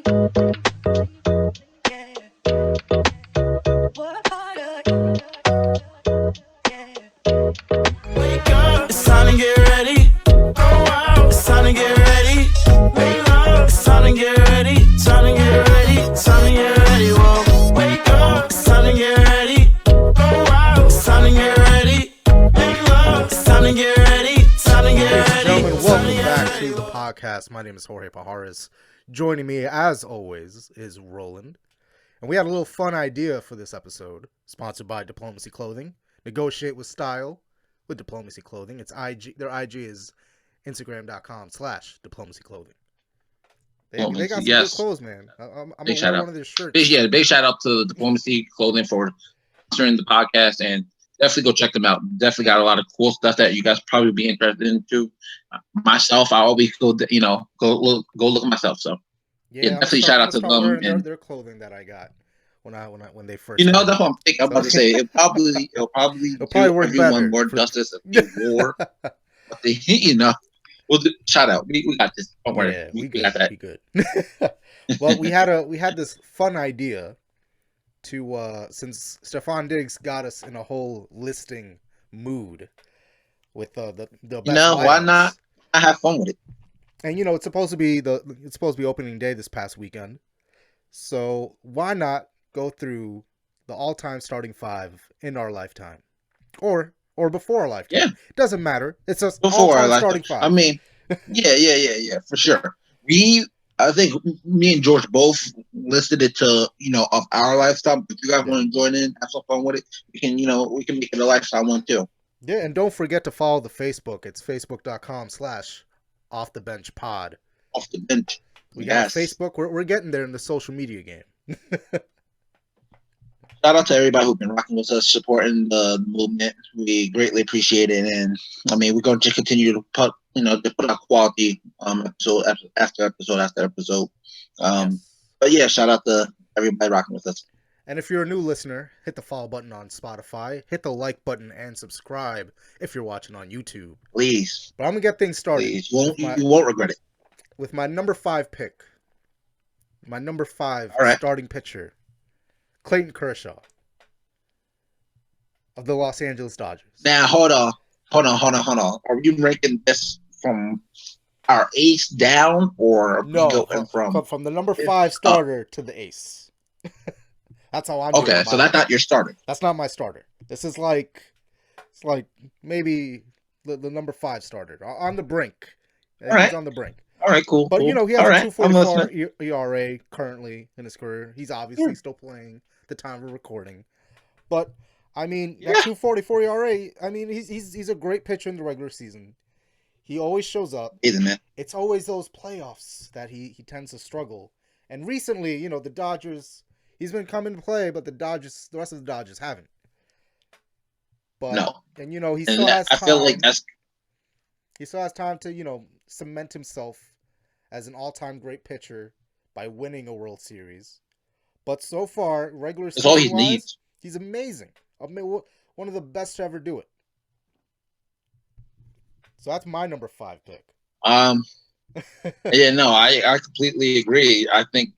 It's time to get ready. It's time to get ready. It's time to get ready. Time to get ready. Time to get ready. Whoa. Wake up. It's time to get ready. It's time to get ready. It's time to get ready. Time to get ready. Gentlemen, welcome back to the podcast. My name is Jorge Pajares. Joining me, as always, is Roland. And we had a little fun idea for this episode, sponsored by Diplomacy Clothing. Negotiate with style with Diplomacy Clothing. It's IG. Their IG is Instagram.com/Diplomacy Clothing. They got some good clothes, man. I'm big gonna wear one of their shirts. Big shout out to Diplomacy Clothing for sponsoring the podcast, and definitely go check them out. Definitely got a lot of cool stuff that you guys probably be interested in too. Myself, I always go look at myself. So yeah, definitely shout out to them and their clothing that I got when they first. That's what I'm thinking. I'm about to say it'll probably do work everyone more for justice if you wore what they shout out. We got this. Don't worry. Yeah, we got that. We good. Well, we had this fun idea to since Stefan Diggs got us in a whole listing mood with the best why not? I have fun with it. And it's supposed to be opening day this past weekend. So why not go through the all-time starting five in our lifetime, or before our lifetime? Yeah, it doesn't matter. It's a before our starting five. I mean, yeah, for sure. I think me and George both listed it to of our lifetime. If you guys want to join in, have some fun with it, we can make it a lifestyle one too. Yeah, and don't forget to follow the Facebook. It's facebook.com/offthebenchpod. Off the bench. We got Facebook. We're getting there in the social media game. Shout out to everybody who's been rocking with us, supporting the movement. We greatly appreciate it, and I mean, we're going to continue to put out quality episode after episode. But yeah, shout out to everybody rocking with us. And if you're a new listener, hit the follow button on Spotify, hit the like button, and subscribe if you're watching on YouTube. Please. But I'm gonna get things started. Please, you won't regret it. With my number 5 pick, my number 5 starting pitcher, Clayton Kershaw of the Los Angeles Dodgers. Now, hold on. Are you ranking this from our ace down, or no? From the number 5 starter to the ace. That's how I'm. Okay, so that's not your starter. That's not my starter. This is it's like maybe the number 5 starter on the brink. He's on the brink. All right, cool. But he has a 2.44 ERA currently in his career. He's obviously still playing the time of recording. But I mean, that 2.44 ERA. I mean, he's a great pitcher in the regular season. He always shows up. Isn't it? It's always those playoffs that he tends to struggle. And recently, the Dodgers. He's been coming to play, but the rest of the Dodgers haven't. But no. And he still has time. I feel like he still has time to cement himself as an all-time great pitcher by winning a World Series. But so far, regular season, all he needs. He's amazing. I mean, one of the best to ever do it. So that's my number 5 pick. Yeah, no, I completely agree. I think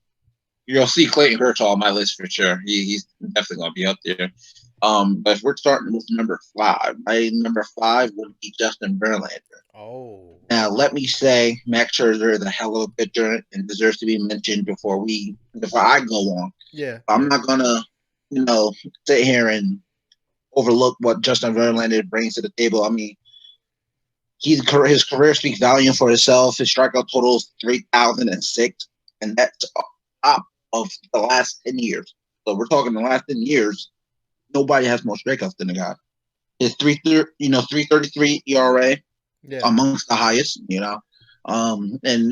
you'll see Clayton Kershaw on my list for sure. He's definitely going to be up there. But if we're starting with number 5, my number 5 would be Justin Verlander. Oh. Now, let me say, Max Scherzer is a hell of a pitcher and deserves to be mentioned before I go on. Yeah. I'm not going to, sit here and overlook what Justin Verlander brings to the table. I mean, his career speaks volume for itself. His strikeout total is 3,006, and that's top of the last 10 years. So we're talking the last 10 years, nobody has more strikeouts than the guy. His 3.33 ERA, amongst the highest. And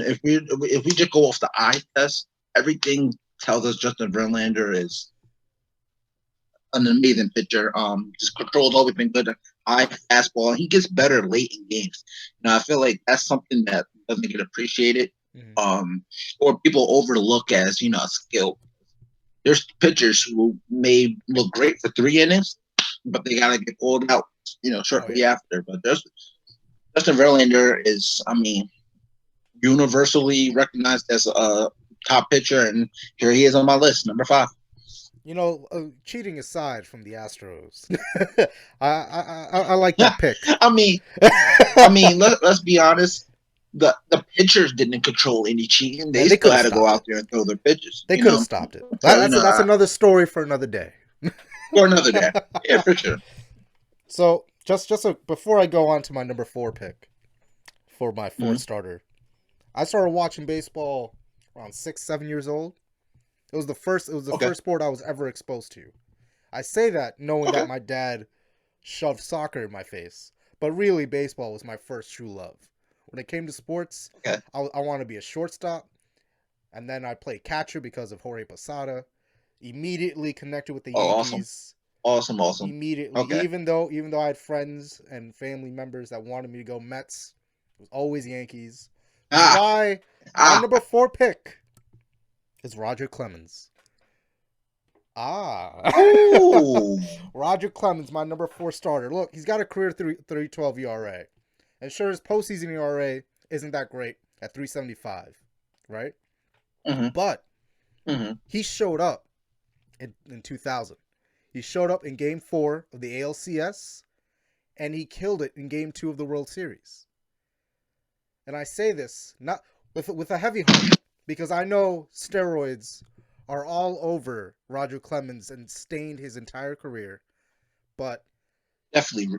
if we just go off the eye test, everything tells us Justin Verlander is an amazing pitcher. His control's always been good. High fastball, and he gets better late in games. I feel like that's something that doesn't get appreciated, or people overlook as a skill. There's pitchers who may look great for 3 innings, but they gotta get pulled out, shortly after. But Justin Verlander is, universally recognized as a top pitcher, and here he is on my list, number 5. You know, cheating aside from the Astros, I like that pick. I mean, let's be honest. The pitchers didn't control any cheating. They still had to go out there and throw their pitches. They could have stopped it. That's another story for another day. For another day, yeah, for sure. So before I go on to my number 4 pick for my 4th starter, I started watching baseball around 6-7 years old. It was the first sport I was ever exposed to. I say that knowing that my dad shoved soccer in my face, but really baseball was my first true love. When it came to sports, I wanted to be a shortstop, and then I played catcher because of Jorge Posada. Immediately connected with the Yankees. Awesome. Immediately, even though I had friends and family members that wanted me to go Mets, it was always Yankees. My number 4 pick is Roger Clemens. Roger Clemens, my number 4 starter. Look, he's got a career 3.12 ERA. And sure, his postseason ERA isn't that great at 3.75, right? But he showed up in 2000. He showed up in Game 4 of the ALCS, and he killed it in Game 2 of the World Series. And I say this not with a heavy heart, because I know steroids are all over Roger Clemens and stained his entire career. But definitely.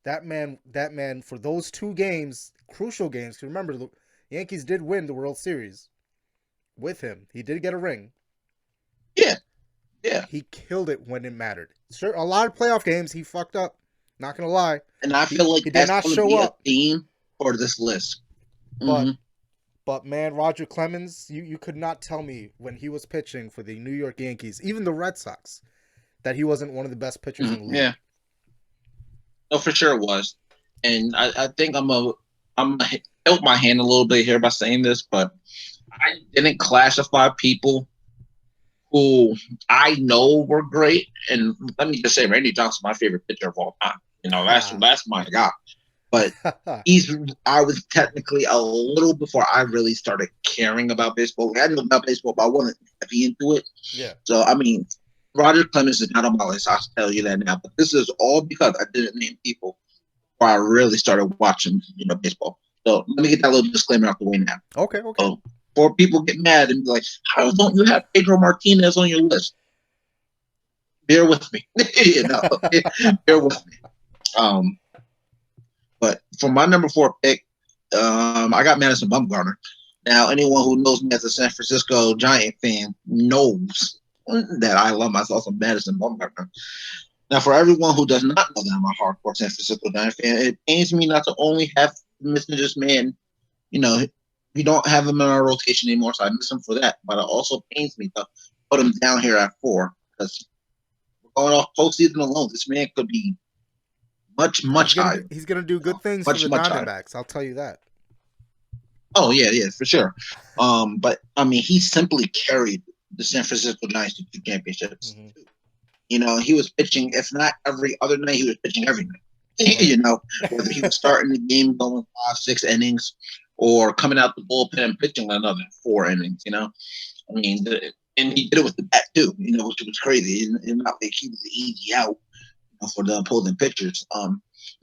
That man for those 2 games, crucial games, because remember the Yankees did win the World Series with him. He did get a ring. Yeah. He killed it when it mattered. Sure, a lot of playoff games he fucked up. Not gonna lie. And I feel like that's going to be a theme for this list. But man, Roger Clemens, you could not tell me when he was pitching for the New York Yankees, even the Red Sox, that he wasn't one of the best pitchers in the league. Yeah. No, for sure it was. And I think I'm gonna help my hand a little bit here by saying this, but I didn't classify people who I know were great. And let me just say, Randy Johnson's my favorite pitcher of all time. You know, that's my guy. But I was technically a little before I really started caring about baseball. I knew about baseball, but I wasn't heavy into it. Yeah. So, I mean, Roger Clemens is not on my list. I'll tell you that now. But this is all because I didn't name people before I really started watching, baseball. So let me get that little disclaimer out the way now. Okay. So, before people get mad and be like, how don't you have Pedro Martinez on your list? Bear with me. Bear with me. But for my number 4 pick, I got Madison Bumgarner. Now, anyone who knows me as a San Francisco Giant fan knows that I love myself some Madison Bumgarner. Now, for everyone who does not know that I'm a hardcore San Francisco Giant fan, it pains me not to only have missing this man. We don't have him in our rotation anymore, so I miss him for that. But it also pains me to put him down here at 4 because going off postseason alone, this man could be much higher. He's going to do good things for the Diamondbacks. I'll tell you that. Oh, yeah, for sure. But, I mean, he simply carried the San Francisco Giants to 2 championships. He was pitching, if not every other night, he was pitching every night. Whether he was starting the game going 5-6 innings or coming out the bullpen and pitching another 4 innings, I mean, and he did it with the bat, too, which was crazy. And not like he was the easy out for the opposing pitchers. The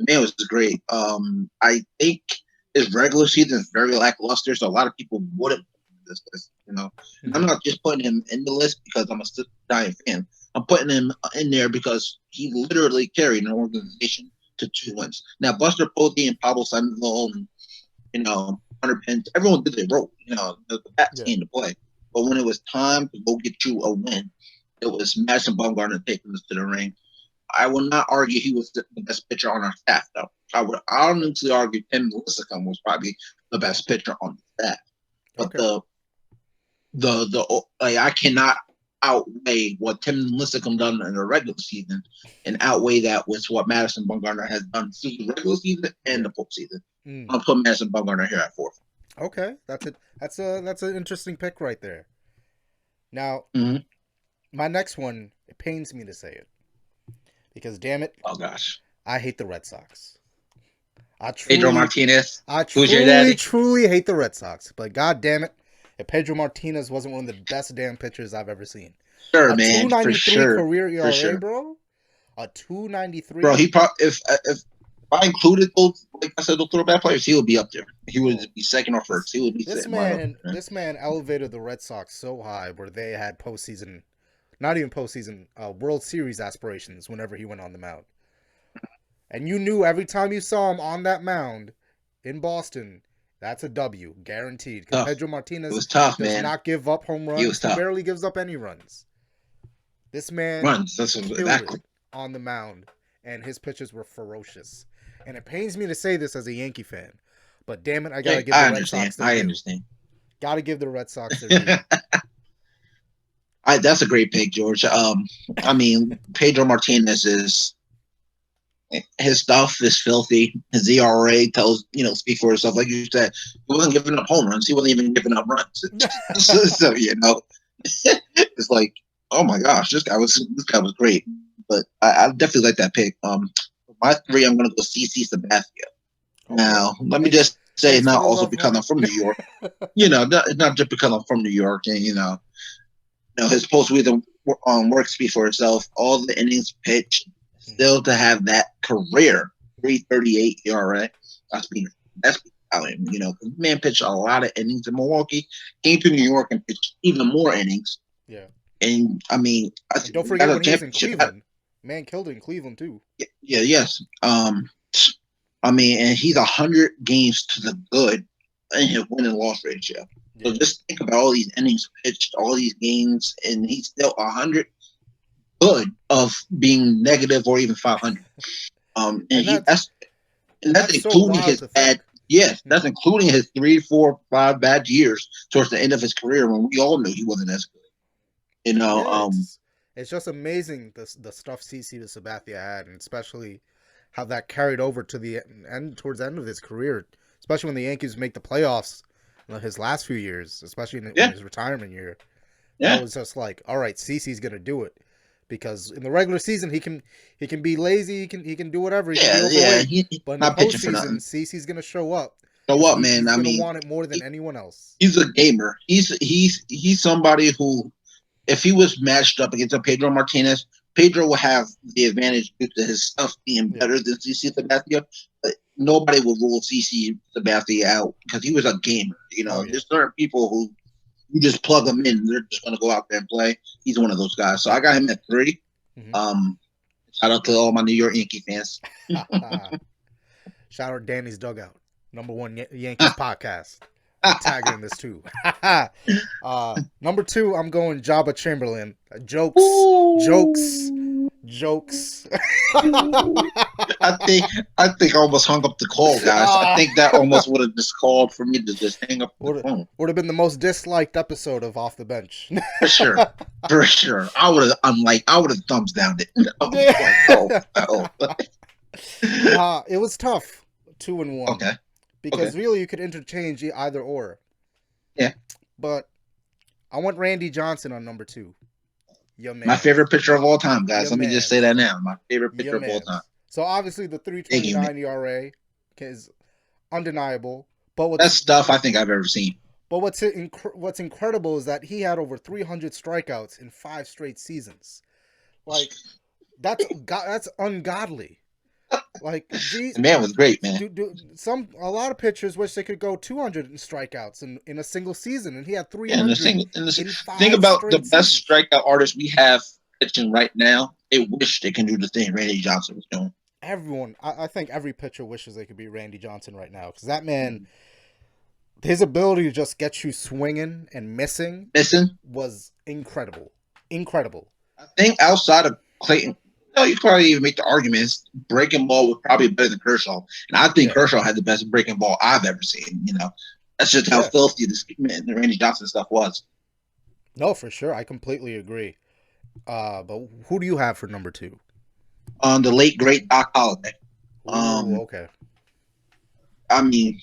man was great. I think his regular season is very lackluster, so a lot of people wouldn't put him in this list. I'm not just putting him in the list because I'm a Giant fan. I'm putting him in there because he literally carried an organization to 2 wins. Now, Buster Posey and Pablo Sandoval and Hunter Pence, everyone did their role. The bats came to play, but when it was time to go get you a win, it was Madison Bumgarner taking us to the ring. I will not argue he was the best pitcher on our staff, though. I would honestly argue Tim Lincecum was probably the best pitcher on the staff. But I cannot outweigh what Tim Lincecum done in the regular season and outweigh that with what Madison Bumgarner has done through the regular season and the postseason. I'll put Madison Bumgarner here at 4. Okay, that's it. That's an interesting pick right there. Now, my next one, it pains me to say it. Because damn it, oh gosh, I hate the Red Sox. Pedro Martinez. I who's your daddy? truly hate the Red Sox. But god damn it, if Pedro Martinez wasn't one of the best damn pitchers I've ever seen. Sure, A man, for 2.93 sure, career for ERA, sure. bro. A 2.93. Bro, he probably if I included those, like I said, those throwback players, he would be up there. He would be second or first. He would be This sitting right up there. this man elevated the Red Sox so high where they had postseason, not even postseason, World Series aspirations whenever he went on the mound. And you knew every time you saw him on that mound in Boston, that's a W, guaranteed. Because Pedro Martinez It was tough, does man. not give up home runs. He was tough. Barely gives up any runs. This man Runs. That's killed exactly it on the mound, and his pitches were ferocious. And it pains me to say this as a Yankee fan, but damn it, I gotta give the Red Sox their due. I understand. Gotta give the Red Sox their due. That's a great pick, George. I mean, Pedro Martinez his stuff is filthy. His ERA speak for itself. Like you said, he wasn't giving up home runs. He wasn't even giving up runs. so it's like, oh my gosh, this guy was great. But I definitely like that pick. My three, I'm gonna go CC Sabathia. Okay. Now, let me just say, not also because I'm from New York. Not just because I'm from New York, and his postseason work speak for itself. All the innings pitched, still to have that career 3.38 ERA. That's talent. The man pitched a lot of innings in Milwaukee. Came to New York and pitched even more innings. Yeah. And I mean, don't forget when he was in Cleveland. Man killed it in Cleveland too. Yeah. Yes. I mean, and he's 100 games to the good in his win and loss ratio. Yeah. So just think about all these innings pitched, all these games, and he's still 100 good of being negative or even 500. That's including his bad. Yes, that's including his 3, 4, 5 bad years towards the end of his career when we all knew he wasn't as good. It's just amazing the stuff CC Sabathia had, and especially how that carried over to the end, towards the end of his career, especially when the Yankees make the playoffs his last few years, especially in his retirement year. Yeah. It was just like, all right, CC's gonna do it, because in the regular season he can be lazy, he can do whatever. He can be overweight, but in the postseason, CC's gonna show up. Show up, man. He's gonna want it more than anyone else. He's a gamer. He's somebody who, if he was matched up against a Pedro Martinez, Pedro will have the advantage due to his stuff being better than CC Sabathia, but nobody will rule CC Sabathia out because he was a gamer. There's certain people who you just plug them in, they're just going to go out there and play. He's one of those guys. So I got him at 3. Mm-hmm. Shout out to all my New York Yankee fans. Shout out Danny's Dugout, #1 Yankees podcast. Tagging this too. Number 2, I'm going Jabba Chamberlain. Jokes. I think I almost hung up the call, guys. I think that almost would have just called for me to just hang up the phone. Would have been the most disliked episode of Off the Bench. For sure. I would have thumbs down it. It was tough. 2 and 1. Okay. Because really you could interchange either or. Yeah. But I want Randy Johnson on number 2. My favorite pitcher of all time, guys. Let me just say that now. My favorite pitcher of all time. So obviously the 3.29 ERA is undeniable. But best stuff I think I've ever seen. But what's incredible is that he had over 300 strikeouts in 5 straight seasons. Like, that's ungodly. Like, geez, the man was great, man. A lot of pitchers wish they could go 200 in strikeouts in a single season, and he had 300. Think about the best strikeout artists we have pitching right now. They wish they can do the thing Randy Johnson was doing. Everyone, I think every pitcher wishes they could be Randy Johnson right now, because that man, his ability to just get you swinging and missing was incredible. I think outside of Clayton. No, you probably even make the arguments breaking ball was probably better than Kershaw. And I think Kershaw had the best breaking ball I've ever seen. That's just how filthy the Randy Johnson stuff was. No, for sure. I completely agree. But who do you have for number 2? The late, great Doc Holliday. Okay. I mean,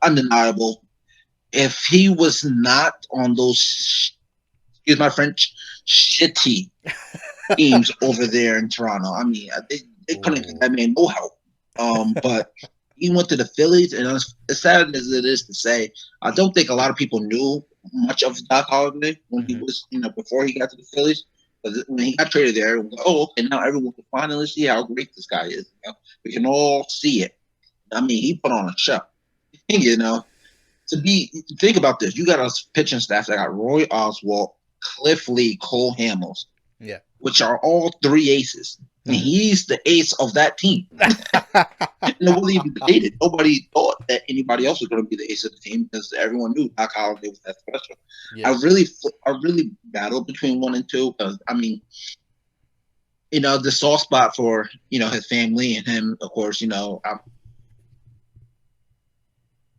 undeniable. If he was not on those, excuse my French, shitty teams over there in Toronto. I mean, they couldn't give that man no help. But he went to the Phillies, and as sad as it is to say, I don't think a lot of people knew much of Doc Holliday when he was, before he got to the Phillies. But when he got traded there, it was like, oh, okay, now everyone can finally see how great this guy is. We can all see it. I mean, he put on a show. Think about this. You got a pitching staff that got Roy Oswalt, Cliff Lee, Cole Hamels, which are all three aces. And he's the ace of that team. Nobody even debated. Nobody thought that anybody else was going to be the ace of the team because everyone knew Doc Holliday was that special. Yeah. I really battled between 1 and 2 because the soft spot for his family and him. Of course, I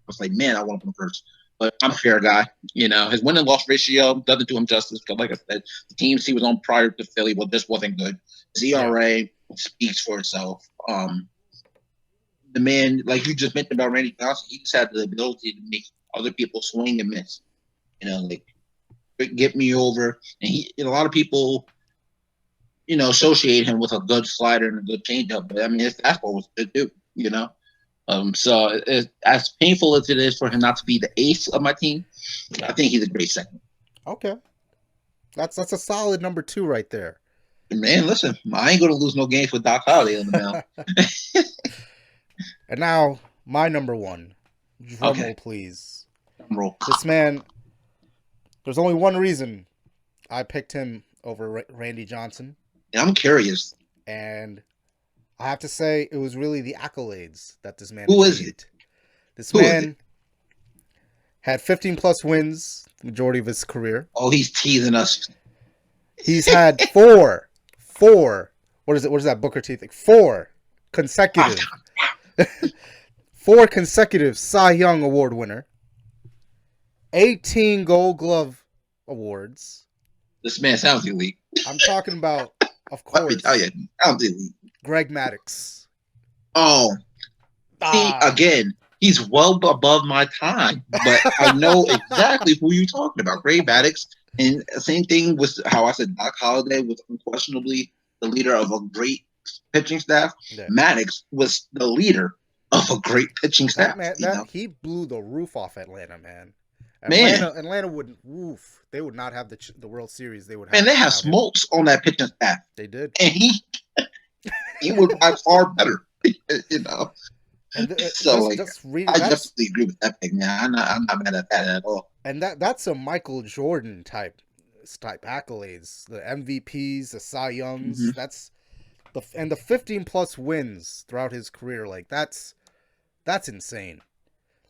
was like, man, I want him first. But I'm a fair guy. His win-and-loss ratio doesn't do him justice because, like I said, the teams he was on prior to Philly, just wasn't good. His ERA speaks for itself. The man, like you just mentioned about Randy Johnson, he just had the ability to make other people swing and miss. Get me over. And a lot of people, associate him with a good slider and a good changeup. But, I mean, his fastball was good, too, So as painful as it is for him not to be the ace of my team, I think he's a great second. Okay. That's a solid number 2 right there. Man, listen, I ain't going to lose no games with Doc Holliday on the mound. And now, my number 1. Drum roll, please. Drum roll. This man, there's only one reason I picked him over Randy Johnson. And I'm curious. And I have to say, it was really the accolades that this man Who is it? This man had 15-plus wins the majority of his career. Oh, he's teasing us. He's had four. What is it? What does that Booker T think? 4 consecutive. 4 consecutive Cy Young Award winner. 18 Gold Glove awards. This man sounds elite. I'm talking about, of course. Let me tell you, he sounds elite. Greg Maddux. Oh, see, again, he's well above my time, but I know exactly who you're talking about. Greg Maddux. And same thing with how I said Doc Holliday was unquestionably the leader of a great pitching staff. Yeah. Maddux was the leader of a great pitching staff. He blew the roof off Atlanta, man. Atlanta would they would not have the World Series. They would have. And they have Smoltz on that pitching staff. They did, and he was by far better. And so I definitely agree with that pick, man. I'm not mad at that at all. And that's a Michael Jordan type accolades. The MVPs, the Cy Youngs. Mm-hmm. That's the 15+ wins throughout his career. Like that's insane.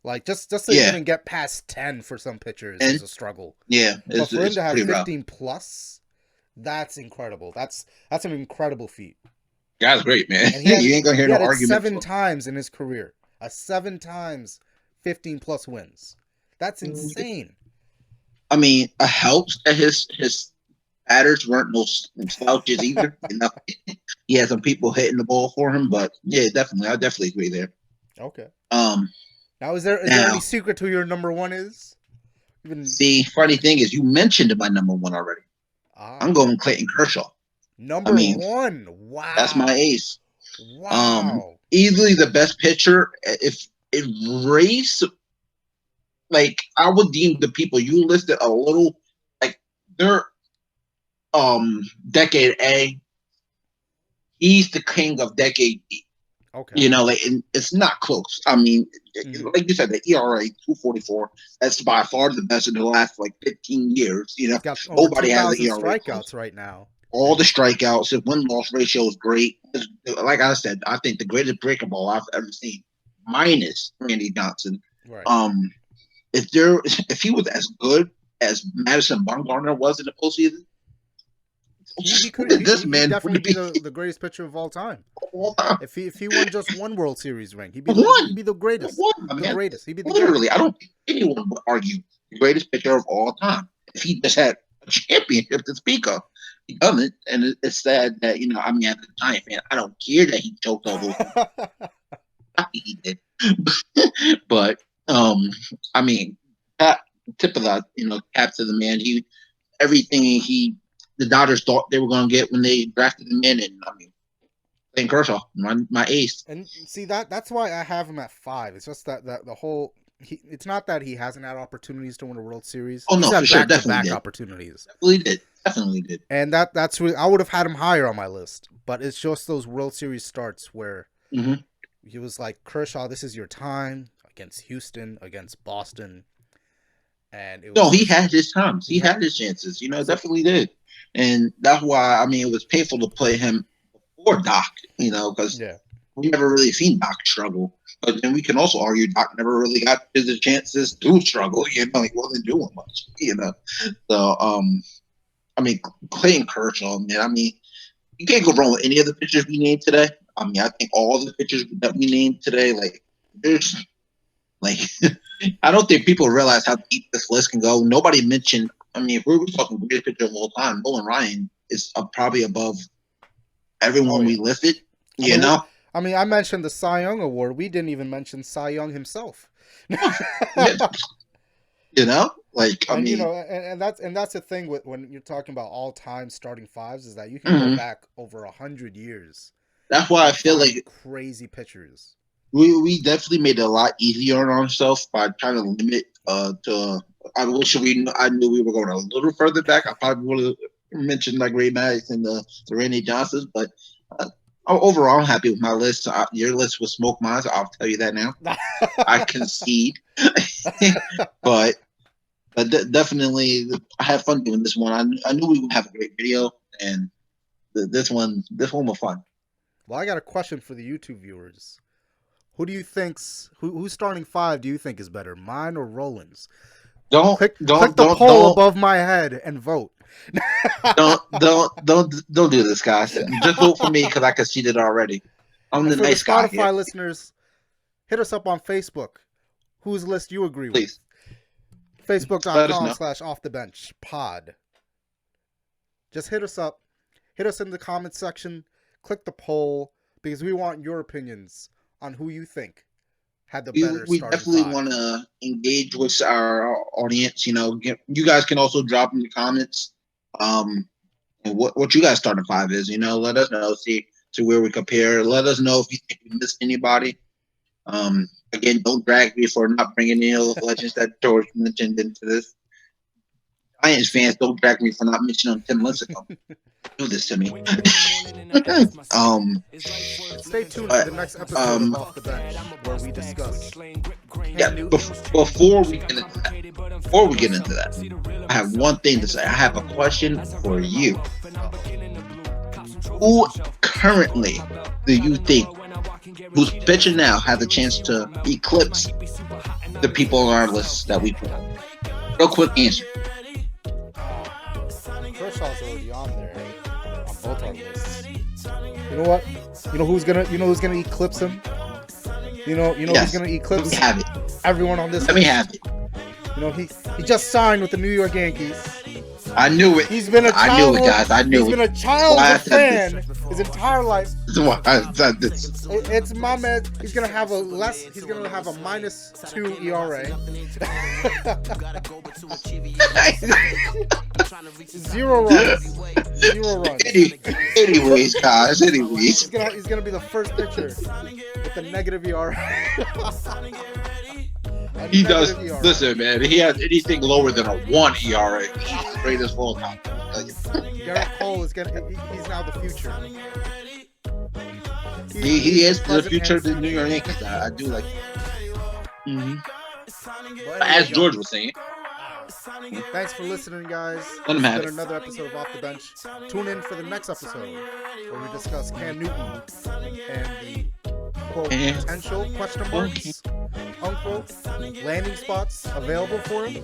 Like just to even get past 10 for some pitchers is a struggle. Yeah, but for him to have 15+, that's incredible. That's an incredible feat. Guy's great, man. You ain't gonna hear no argument. 7 times in his career. 7 times 15+ wins. That's insane. I mean, it helps that his batters weren't no slouches either. He had some people hitting the ball for him, but yeah, definitely, I definitely agree there. Okay. Now, is there any secret to who your number 1 is? The funny thing is, you mentioned my number 1 already. I'm going Clayton Kershaw. Number 1. Wow. That's my ace. Wow. Easily the best pitcher. If race, like I would deem the people you listed a little like they're decade A. He's the king of decade B. Okay. And it's not close. I mean, like you said, the ERA 2.44. That's by far the best in the last 15 years. Nobody has an ERA strikeouts right now. All the strikeouts, his win-loss ratio is great. Like I said, I think the greatest breaking ball I've ever seen, minus Randy Johnson. Right. If he was as good as Madison Bumgarner was in the postseason, he definitely be the greatest pitcher of all time. If he won just 1 World Series ring, he'd be the greatest. The greatest. He'd be literally. I don't think anyone would argue the greatest pitcher of all time if he just had a championship to speak of. He doesn't, and it's sad that as a Giant fan, I don't care that he choked all those. He did, but I mean, tip of the cap to the man. The Dodgers thought they were going to get when they drafted him in, and I mean, Clayton Kershaw, my ace. And see that's why I have him at 5. It's just that the whole it's not that he hasn't had opportunities to win a World Series. Oh no, He's had for sure, back-to-back definitely did. opportunities. Definitely did. And that's really, I would have had him higher on my list, but it's just those World Series starts where he was like, Kershaw, this is your time against Houston, against Boston. And it was, he had his times. He had his chances. Definitely did. And that's why, it was painful to play him before Doc, because we never really seen Doc struggle. But then we can also argue Doc never really got his chances to struggle. He wasn't doing much, So, Clayton Kershaw, man, you can't go wrong with any of the pitchers we named today. I think all the pitchers that we named today, there's, I don't think people realize how deep this list can go. Nobody mentioned, if we were talking greatest pitcher of all time, Nolan Ryan is probably above everyone we listed, I mentioned the Cy Young Award. We didn't even mention Cy Young himself. And that's the thing with when you're talking about all-time starting fives is that you can go back over 100 years. That's why I feel like crazy pitchers. We definitely made it a lot easier on ourselves by trying to limit to. I knew we were going a little further back. I probably would have mentioned like Ray Maddox and the Randy Johnsons, but overall, I'm happy with my list. Your list will smoke mine, so I'll tell you that now. I concede, but definitely, I had fun doing this one. I knew we would have a great video, and this one was fun. Well, I got a question for the YouTube viewers. Who do you think's who's starting 5? Do you think is better, mine or Roland's? Click the poll above my head and vote. don't do this, guys. Just vote for me because I conceded already. I'm the nice guy. For the Spotify listeners, hit us up on Facebook. Whose list you agree with? Facebook.com/offthebenchpod. Just hit us up. Hit us in the comment section. Click the poll because we want your opinions on who you think had the better. We definitely want to engage with our audience. You guys can also drop in the comments and what you guys starting 5 is. Let us know. See where we compare. Let us know if you think we missed anybody. Again, don't drag me for not bringing any of the legends that George mentioned into this. Giants fans, don't drag me for not mentioning them 10 months ago. Do this to me. Stay tuned for the next episode of Off the Bench, where we discuss. Before we get into that, I have one thing to say. I have a question for you. Who currently do you think, who's pitching now, has a chance to eclipse the people on our list that we put? Real quick answer. Kershaw's already on there on both our lists. You know what? You know who's gonna eclipse him? You know who's gonna eclipse everyone on this list? Let me have it. He just signed with the New York Yankees. I knew it. He's been a childhood, He's been a childhood fan his entire life. It's my man. He's gonna have a -2 ERA. 0 runs. Anyways, guys. He's gonna be the first pitcher with a negative ERA. He does. Listen, man. He has anything lower than a 1 ERA. He's the greatest of all time. Garrett Cole he's now the future. He is the future of the New York Yankees. I do like that. As George was saying. Thanks for listening, guys. Let him have it. Another episode of Off the Bench. Tune in for the next episode where we discuss Cam Newton and the quote potential question marks unquote landing spots available for him.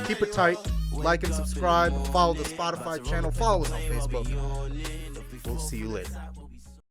Keep it tight. Like and subscribe. Follow the Spotify channel. Follow us on Facebook. We'll see you later.